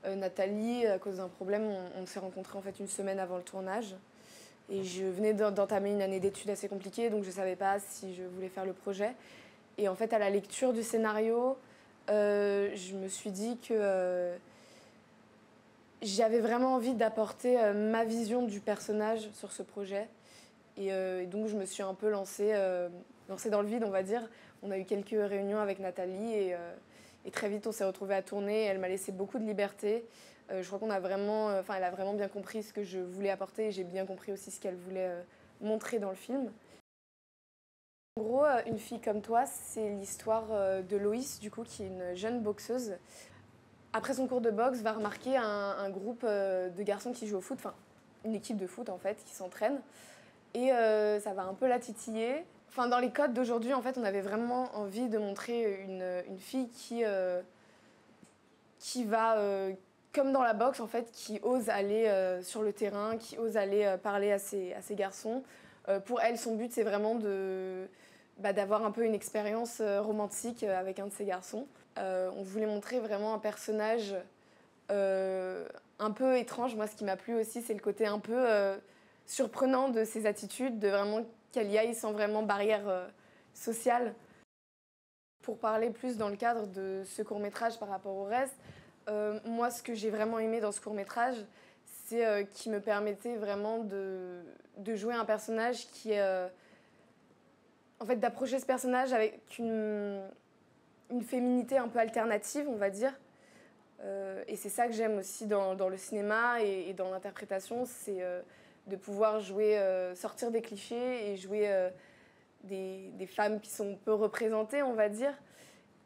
Nathalie, à cause d'un problème, on s'est rencontrés en fait une semaine avant le tournage. Et je venais d'entamer une année d'études assez compliquée, donc je ne savais pas si je voulais faire le projet. Et en fait, à la lecture du scénario, je me suis dit que j'avais vraiment envie d'apporter ma vision du personnage sur ce projet. Et donc, je me suis un peu lancée dans le vide, on va dire. On a eu quelques réunions avec Nathalie et très vite, on s'est retrouvés à tourner. Elle m'a laissé beaucoup de liberté. Je crois elle a vraiment bien compris ce que je voulais apporter et j'ai bien compris aussi ce qu'elle voulait montrer dans le film. En gros, Une fille comme toi, c'est l'histoire de Loïs, du coup, qui est une jeune boxeuse. Après son cours de boxe, va remarquer un groupe de garçons qui jouent au foot, enfin une équipe de foot en fait, qui s'entraîne. Et ça va un peu la titiller. Enfin, dans les codes d'aujourd'hui, en fait, on avait vraiment envie de montrer une fille qui va, comme dans la boxe, en fait, qui ose aller sur le terrain, qui ose aller parler à ses garçons. Pour elle, son but, c'est vraiment d'avoir un peu une expérience romantique avec un de ses garçons. On voulait montrer vraiment un personnage un peu étrange. Moi, ce qui m'a plu aussi, c'est le côté un peu surprenant de ses attitudes, de vraiment qu'elle y aille sans vraiment barrière sociale. Pour parler plus dans le cadre de ce court-métrage par rapport au reste, moi, ce que j'ai vraiment aimé dans ce court-métrage, c'est qu'il me permettait vraiment de jouer un personnage qui est... en fait, d'approcher ce personnage avec une féminité un peu alternative, on va dire. Et c'est ça que j'aime aussi dans le cinéma et dans l'interprétation, c'est de pouvoir jouer, sortir des clichés et jouer des femmes qui sont peu représentées, on va dire.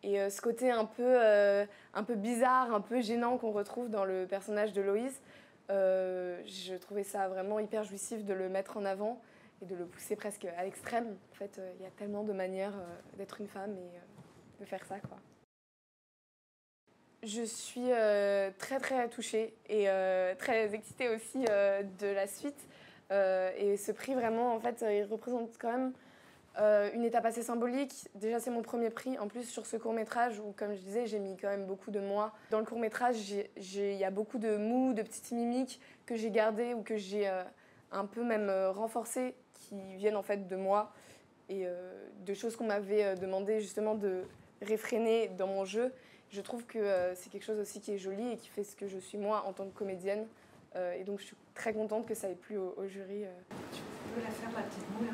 Et ce côté un peu bizarre, un peu gênant qu'on retrouve dans le personnage de Loïs, je trouvais ça vraiment hyper jouissif de le mettre en avant et de le pousser presque à l'extrême. En fait, il y a tellement de manières d'être une femme et de faire ça, quoi. Je suis très très touchée et très excitée aussi de la suite. Et ce prix, vraiment, en fait, il représente quand même une étape assez symbolique. Déjà, c'est mon premier prix. En plus, sur ce court-métrage, où, comme je disais, j'ai mis quand même beaucoup de moi. Dans le court-métrage, il y a beaucoup de mots, de petites mimiques que j'ai gardées ou que j'ai un peu même renforcées, qui viennent en fait de moi. Et de choses qu'on m'avait demandé justement de réfréner dans mon jeu. Je trouve que c'est quelque chose aussi qui est joli et qui fait ce que je suis moi en tant que comédienne. Et donc je suis très contente que ça ait plu au jury. Tu peux la faire, la petite moue là?